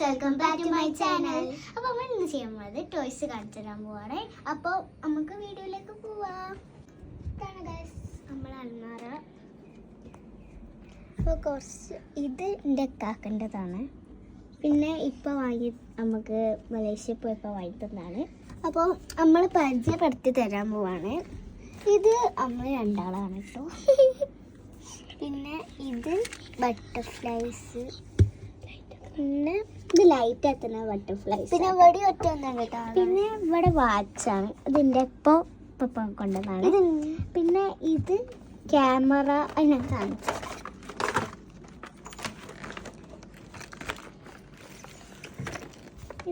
Welcome back to my channel. അപ്പോൾ നമ്മൾ ഇന്ന് ചെയ്യാൻ പോകുന്നത് ടോയ്സ് കാണിച്ചു തരാൻ പോവാണ്. അപ്പോൾ നമുക്ക് വീഡിയോയിലേക്ക് പോവാം. ഇതാണ് ഗൈസ് നമ്മളെ അൽമാര. അപ്പോൾ കുറച്ച് ഇത് എൻ്റെ കാക്കൻ്റെതാണ്. പിന്നെ ഇപ്പോൾ വാങ്ങി നമുക്ക് മലേഷ്യ പോയപ്പോൾ വാങ്ങി തന്നതാണ്. അപ്പോൾ നമ്മൾ പരിചയപ്പെടുത്തി തരാൻ പോവാണ്. ഇത് നമ്മൾ രണ്ടാളാണ് കേട്ടോ. പിന്നെ ഇത് ബട്ടർഫ്ലൈസ്, പിന്നെ ഇത് ലൈറ്റ് എത്തുന്ന ബട്ടർഫ്ലൈസ്, പിന്നെ ഇവിടെ ഒറ്റ ഒന്നാണ് കേട്ടോ. പിന്നെ ഇവിടെ വാച്ചാണ്, ഇതിൻ്റെ ഇപ്പം കൊണ്ടതാണ്. പിന്നെ ഇത് ക്യാമറ അതിനകത്താണ്.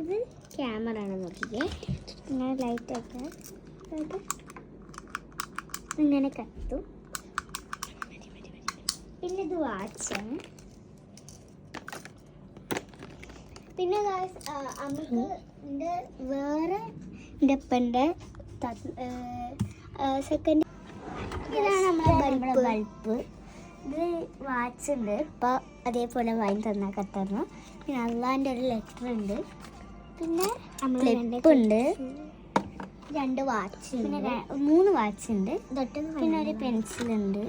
ഇത് ക്യാമറ ആണ്, നോക്കിക്കേ. ഇങ്ങനെ ലൈറ്റൊക്കെ ഇങ്ങനെ കത്തും. പിന്നെ ഇത് വാച്ചാണ്. പിന്നെ നമുക്ക് വേറെ എൻ്റെ അപ്പൻ്റെ സെക്കൻഡ് ഇതാണ് നമ്മുടെ ബൾബ്. ഇത് വാച്ച് ഉണ്ട്, ഇപ്പോൾ അതേപോലെ വാങ്ങി തന്ന കത്തറിന്. പിന്നെ അള്ളാൻ്റെ ഒരു ലെറ്റർ ഉണ്ട്. പിന്നെ ക്ലിപ്പുണ്ട്, 2 വാച്ച്, പിന്നെ 3 വാച്ച് ഉണ്ട്. പിന്നെ ഒരു പെൻസിലുണ്ട്,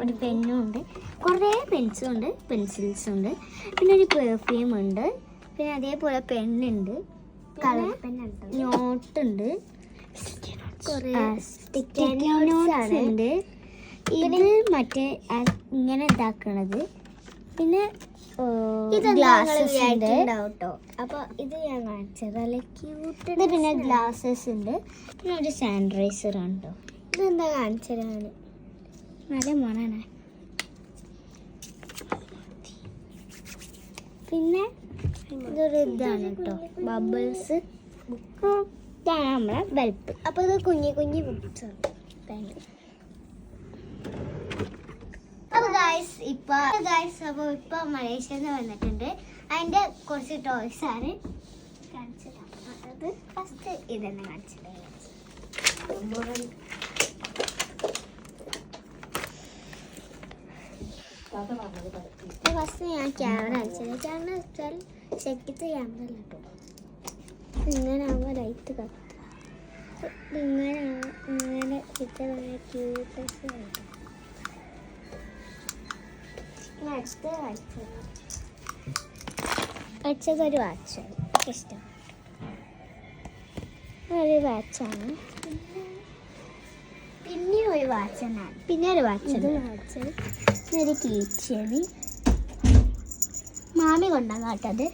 ഒരു പെന്നും ഉണ്ട്, കുറേ പെൻസുണ്ട്, പെൻസിൽസ് ഉണ്ട്. പിന്നെ ഒരു പെർഫ്യൂം ഉണ്ട്. പിന്നെ അതേപോലെ പെണ്ണുണ്ട്, കളർ പെന്നുണ്ട്, നോട്ടുണ്ട്, ഉണ്ട്. ഇത് മറ്റേ ഇങ്ങനെ ഇതാക്കണത്. പിന്നെ ഗ്ലാസസ് ഉണ്ട് കേട്ടോ. അപ്പോൾ ഇത് ഞാൻ കാണിച്ചത് നല്ല ക്യൂട്ട്. പിന്നെ ഗ്ലാസസ് ഉണ്ട്. പിന്നെ ഒരു സാനിറ്റൈസർ ഉണ്ടോ. ഇതെന്താ കാണിച്ചതാണ്, നല്ല മണാണ്. പിന്നെ ഇതൊരു ഇതാണ് കേട്ടോ, ബബിൾസ്. ഇതാണ് നമ്മളെ ബൾബ്. അപ്പോൾ ഇത് കുഞ്ഞി കുഞ്ഞി ബുക്സാണ്. അപ്പോൾ ഇപ്പോൾ മലേഷ്യയിൽ നിന്ന് വന്നിട്ടുണ്ട്. അതിൻ്റെ കുറച്ച് ടോയ്സ് ആണ് കാണിച്ചിട്ട്. ഫസ്റ്റ് ഇതന്നെ കാണിച്ചിട്ട്. ഫസ്റ്റ് ഞാൻ ക്യാമറ അയച്ചത്. ക്യാമറ വെച്ചാൽ ശരിക്കത്തെ ക്യാമറ അല്ല കേട്ടോ. ഇങ്ങനെ ആകുമ്പോൾ ലൈറ്റ് കത്തും. ഇങ്ങനെ ക്യൂട്ടസ് ആയിട്ട് അയച്ചതൊരു വാച്ചാണ്, ഇഷ്ടം ഒരു വാച്ചാണ്. പിന്നെ ഒരു വാച്ചാണ്, പിന്നെ ഒരു വാച്ചാണ്. ഒരു കീച്ചേണ് മാമി കൊണ്ടാണ് കേട്ടത്.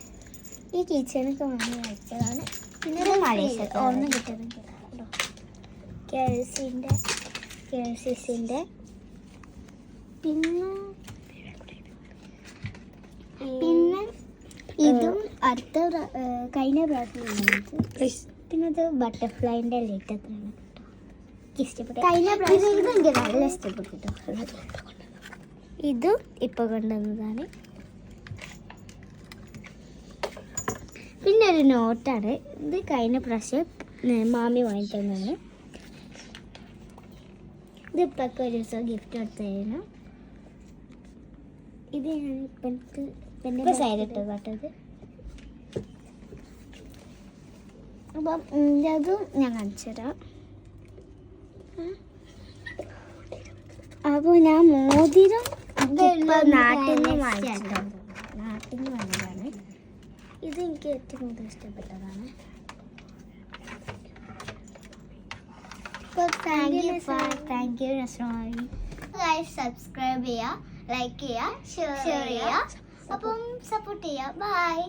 ഈ കീച്ചേനൊക്കെ മാമി കഴിച്ചതാണ്. പിന്നെ ഒരു മലേഷ്യ ഓർമ്മ കിട്ടുന്നത് കേഴ്സിൻ്റെ. പിന്നെ ഇതും അടുത്ത കഴിഞ്ഞ പ്രാവശ്യം. പിന്നെ അത് ബട്ടർഫ്ലൈൻ്റെ ലേറ്റത്താണ് കേട്ടോ. ഇഷ്ടപ്പെട്ടു. കഴിഞ്ഞ പ്രാവശ്യം ഇത് എനിക്ക് നല്ല ഇഷ്ടപ്പെട്ടു കേട്ടോ. ഇതും ഇപ്പോൾ കൊണ്ടുവന്നതാണ്. പിന്നെ ഒരു നോട്ടാണ്. ഇത് കഴിഞ്ഞ പ്രാവശ്യം മാമി വാങ്ങി തന്നതാണ്. ഇത് ഇപ്പൊക്കെ ഒരു ദിവസം ഗിഫ്റ്റ് കൊടുത്തായിരുന്നു. ഇത് ഞാൻ ഇപ്പം സൈഡിട്ട് കേട്ടത്. അപ്പം അതും ഞാൻ കാണിച്ചു തരാം. അപ്പോൾ ഞാൻ മോതിരം നാട്ടിൽ നിന്ന് വന്നതാണ്. ഇത് എനിക്ക് ഏറ്റവും കൂടുതൽ ഇഷ്ടപ്പെട്ടതാണ്. താങ്ക് യു നസ്രമാരി. സബ്സ്ക്രൈബ് ചെയ്യുക, ലൈക്ക് ചെയ്യുക, ഷെയർ ചെയ്യുക, അപ്പം സപ്പോർട്ട് ചെയ്യുക. ബൈ.